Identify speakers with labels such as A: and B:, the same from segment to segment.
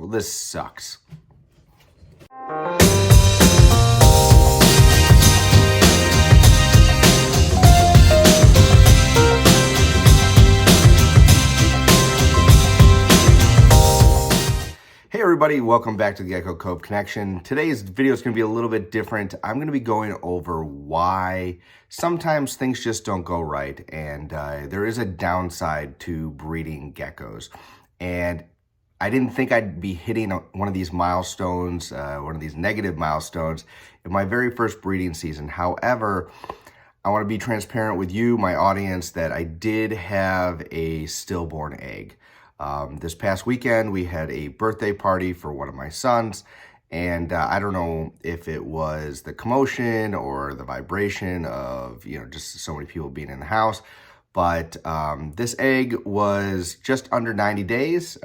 A: Well, this sucks. Hey everybody, welcome back to the Gecko Cove Connection. Today's video is going to be a little bit different. I'm going to be going over why sometimes things just don't go right, and there is a downside to breeding geckos. And I didn't think I'd be hitting one of these milestones, one of these negative milestones in my very first breeding season. However, I want to be transparent with you, my audience, that I did have a stillborn egg. This past weekend, we had a birthday party for one of my sons, and I don't know if it was the commotion or the vibration of, just so many people being in the house, but this egg was just under 90 days,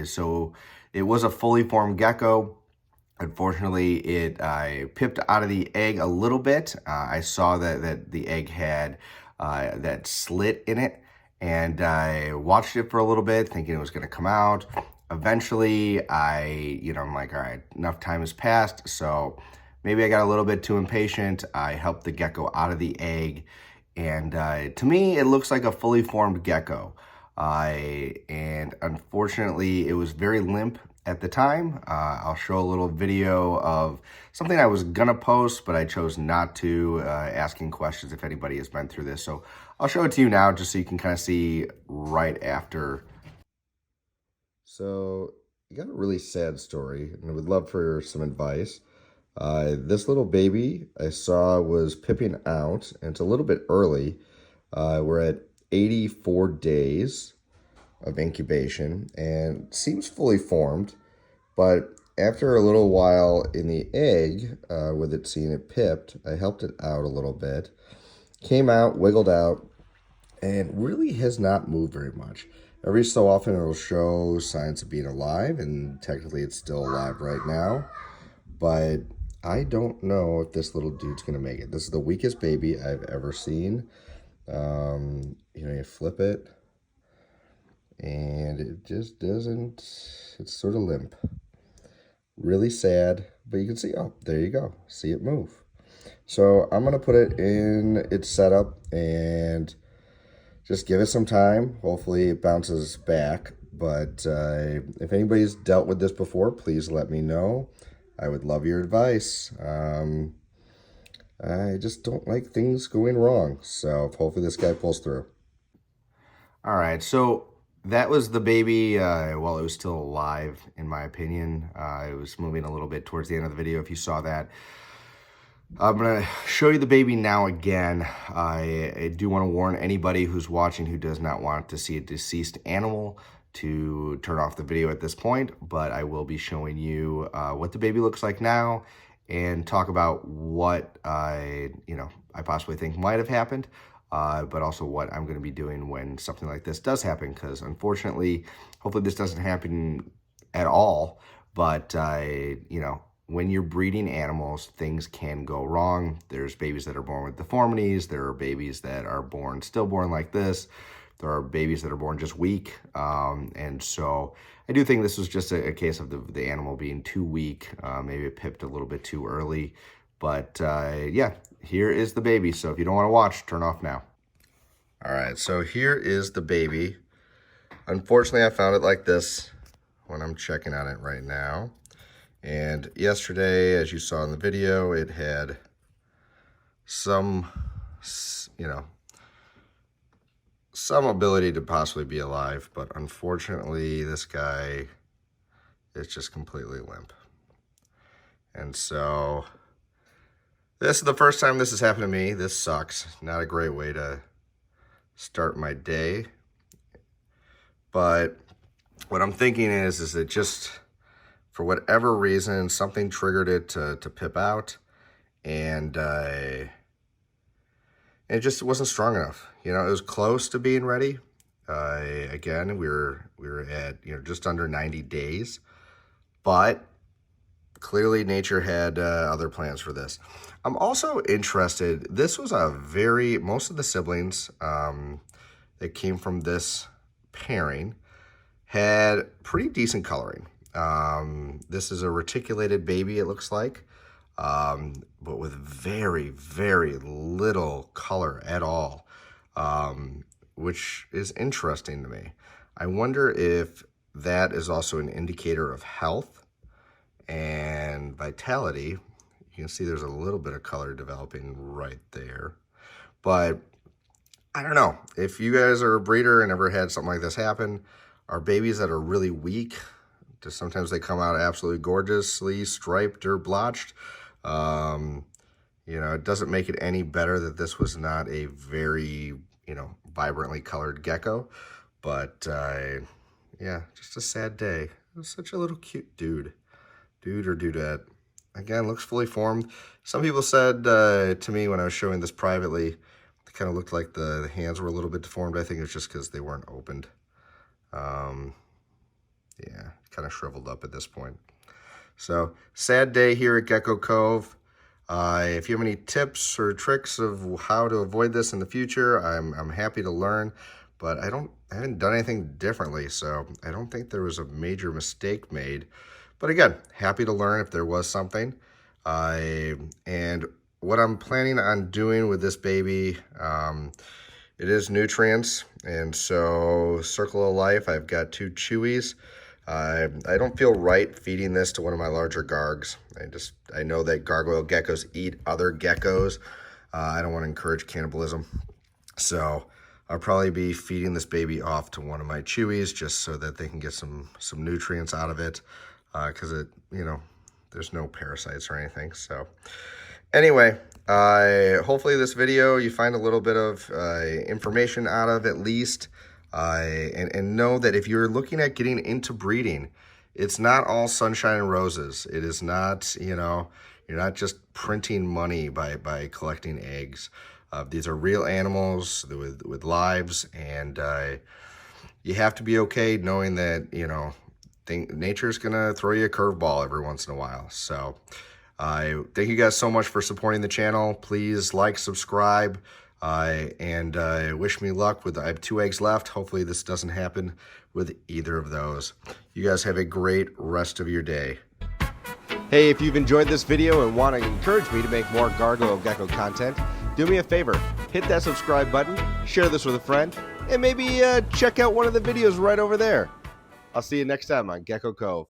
A: so it was a fully formed gecko. Unfortunately, it pipped out of the egg a little bit. I saw that the egg had that slit in it, and I watched it for a little bit thinking it was going to come out. Eventually, I'm like, all right, enough time has passed, so maybe I got a little bit too impatient. I helped the gecko out of the egg, and to me, it looks like a fully formed gecko. And unfortunately, it was very limp at the time. I'll show a little video of something I was gonna post, but I chose not to, asking questions if anybody has been through this. So I'll show it to you now just so you can kind of see right after. So you got a really sad story, and I would love for some advice. This little baby I saw was pipping out, and it's a little bit early. We're at 84 days of incubation and seems fully formed, but after a little while in the egg, with it seeing it pipped, I helped it out a little bit, came out, wiggled out, and really has not moved very much. Every so often it'll show signs of being alive, and technically it's still alive right now, but I don't know if this little dude's gonna make it. This is the weakest baby I've ever seen. You flip it, and it just doesn't, it's sort of limp. Really sad, but you can see, oh, there you go. See it move. So I'm going to put it in its setup and just give it some time. Hopefully it bounces back, but if anybody's dealt with this before, please let me know. I would love your advice. I just don't like things going wrong, so hopefully this guy pulls through. All right, so that was the baby while it was still alive, in my opinion. It was moving a little bit towards the end of the video, if you saw that. I'm going to show you the baby now again. I do want to warn anybody who's watching who does not want to see a deceased animal to turn off the video at this point, but I will be showing you what the baby looks like now and talk about what I possibly think might have happened. But also what I'm going to be doing when something like this does happen, because unfortunately, hopefully this doesn't happen at all, but when you're breeding animals, things can go wrong. There's babies that are born with deformities. There are babies that are born stillborn like this. There are babies that are born just weak. And so I do think this was just a case of the animal being too weak. Maybe it pipped a little bit too early. But yeah, here is the baby. So if you don't want to watch, turn off now. All right, so here is the baby. Unfortunately, I found it like this when I'm checking on it right now. And yesterday, as you saw in the video, it had some, some ability to possibly be alive. But unfortunately, this guy is just completely limp. And so this is the first time this has happened to me. This sucks. Not a great way to start my day. But what I'm thinking is that just for whatever reason, something triggered it to pip out, and it just wasn't strong enough. It was close to being ready. Again, we were at just under 90 days, but clearly nature had other plans for this. I'm also interested, this was most of the siblings that came from this pairing had pretty decent coloring. This is a reticulated baby, it looks like, but with very, very little color at all, which is interesting to me. I wonder if that is also an indicator of health and vitality. You can see there's a little bit of color developing right there, but I don't know. If you guys are a breeder and ever had something like this happen, are babies that are really weak, just sometimes they come out absolutely gorgeously striped or blotched. You know, it doesn't make it any better that this was not a very, vibrantly colored gecko, but yeah, just a sad day. It was such a little cute dude or dudette. Again, looks fully formed. Some people said to me when I was showing this privately, it kind of looked like the hands were a little bit deformed. I think it's just because they weren't opened. Yeah, kind of shriveled up at this point. So, sad day here at Gecko Cove. If you have any tips or tricks of how to avoid this in the future, I'm happy to learn. But I haven't done anything differently, so I don't think there was a major mistake made. But again, happy to learn if there was something. And what I'm planning on doing with this baby, it is nutrients, and so Circle of Life, I've got 2 chewies. I don't feel right feeding this to one of my larger gargs. I know that gargoyle geckos eat other geckos. I don't want to encourage cannibalism. So I'll probably be feeding this baby off to one of my chewies just so that they can get some nutrients out of it, because there's no parasites or anything. So anyway, hopefully this video you find a little bit of information out of at least. And know that if you're looking at getting into breeding, it's not all sunshine and roses. It is not, you're not just printing money by collecting eggs. These are real animals with lives, and you have to be okay knowing that, nature's gonna throw you a curveball every once in a while. So I thank you guys so much for supporting the channel. Please like, subscribe. And wish me luck with, I have 2 eggs left. Hopefully this doesn't happen with either of those. You guys have a great rest of your day. Hey, if you've enjoyed this video and want to encourage me to make more gargoyle gecko content, do me a favor, hit that subscribe button, share this with a friend, and maybe check out one of the videos right over there. I'll see you next time on Gecko Cove.